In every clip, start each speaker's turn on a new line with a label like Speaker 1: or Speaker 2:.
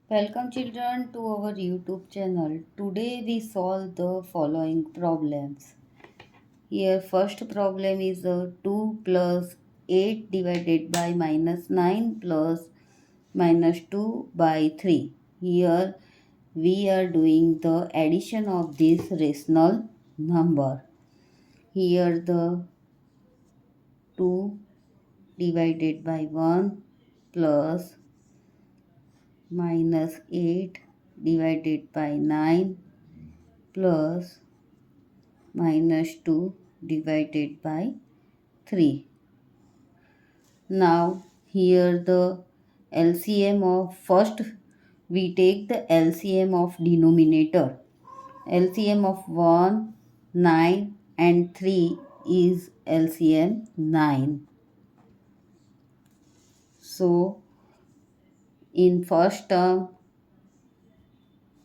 Speaker 1: Welcome children to our YouTube channel. Today we solve the following problems. Here first problem is 2 plus 8 divided by minus 9 plus minus 2 by 3. Here we are doing the addition of this rational number. Here the 2 divided by 1 plus minus 8 divided by 9 plus minus 2 divided by 3. Now here the LCM of first we take the LCM of denominator. LCM of 1, 9 and 3 is LCM 9. So in first term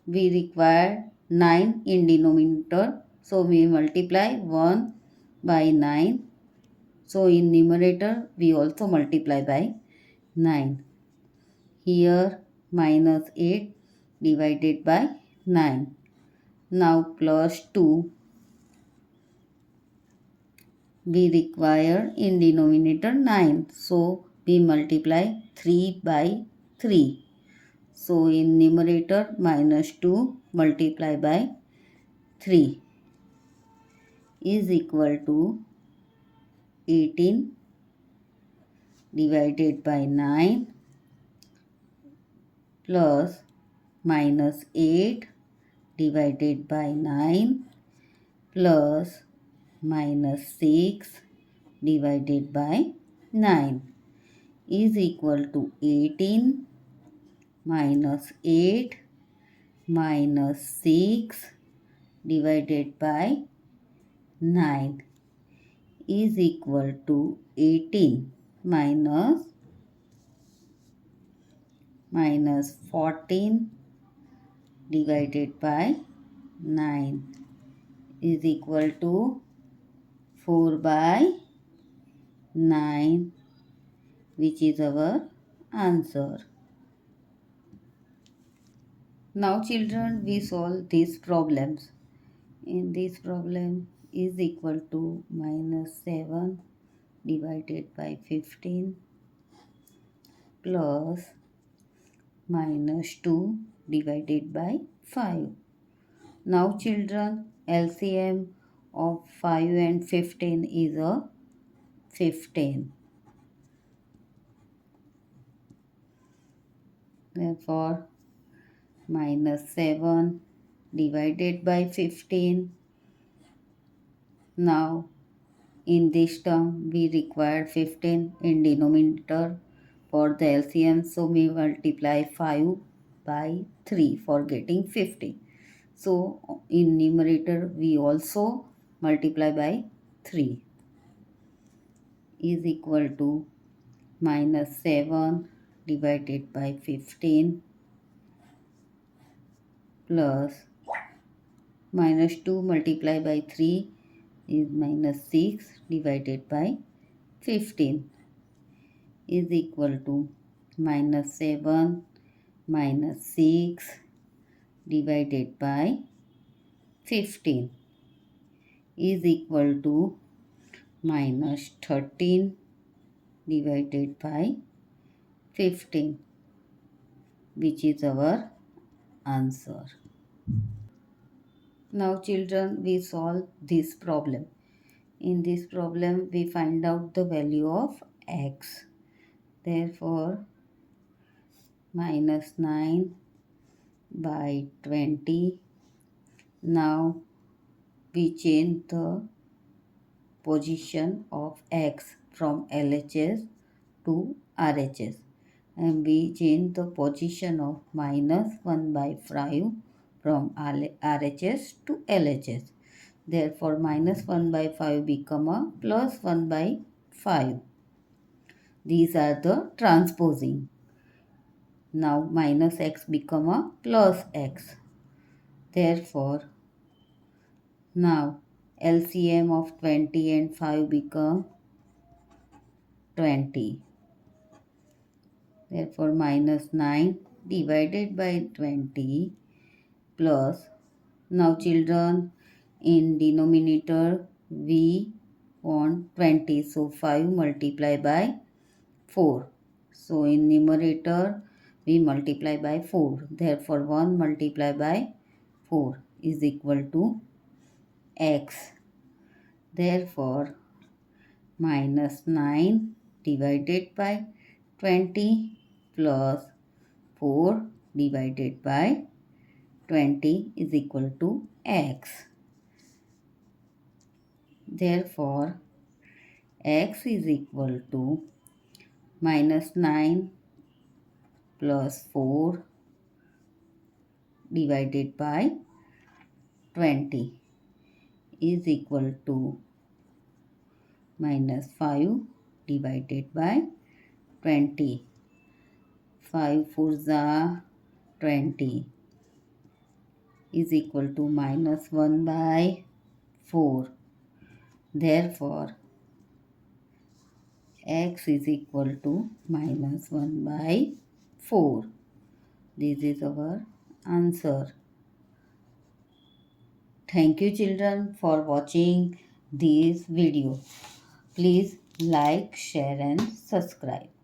Speaker 1: we require 9 in denominator. So we multiply 1 by 9. So in numerator we also multiply by 9. Here minus 8 divided by 9. Now plus 2 we require in denominator 9. So we multiply 3 by 3. So in numerator minus 2 multiply by 3 is equal to 18 divided by 9 plus minus 8 divided by 9 plus minus 6 divided by 9 is equal to 18 minus 8 minus 6 divided by 9 is equal to 18 minus 14 divided by 9 is equal to 4 by 9, which is our answer. Now children, we solve these problems. In this problem is equal to minus 7 divided by 15 plus minus 2 divided by 5. Now children, LCM of 5 and 15 is a 15. Therefore, minus 7 divided by 15. Now, in this term, we require 15 in denominator for the LCM. So, we multiply 5 by 3 for getting 50. So, in numerator, we also multiply by 3 is equal to minus 7 divided by 15 plus minus 2 multiplied by 3 is minus 6 divided by 15 is equal to minus 7 minus 6 divided by 15 is equal to minus 13 divided by 15, which is our answer. Now children, we solve this problem. In this problem, we find out the value of x. Therefore, minus 9 by 20. Now, we change the position of x from LHS to RHS. And we change the position of minus 1 by 5 from RHS to LHS. Therefore, minus 1 by 5 become a plus 1 by 5. These are the transposing. Now, minus x become a plus x. Therefore, now LCM of 20 and 5 become 20. Therefore, minus 9 divided by 20 plus, now children, in denominator we want 20, so 5 multiplied by 4. So in numerator we multiply by 4. Therefore 1 multiplied by 4 is equal to x. Therefore minus 9 divided by 20 plus 4 divided by 20 is equal to x. Therefore x is equal to minus 9 plus 4 divided by 20 is equal to minus 5 divided by 20. 5 4s are 20 is equal to minus 1 by 4. Therefore, x is equal to minus 1 by 4. This is our answer. Thank you children for watching this video. Please like, share and subscribe.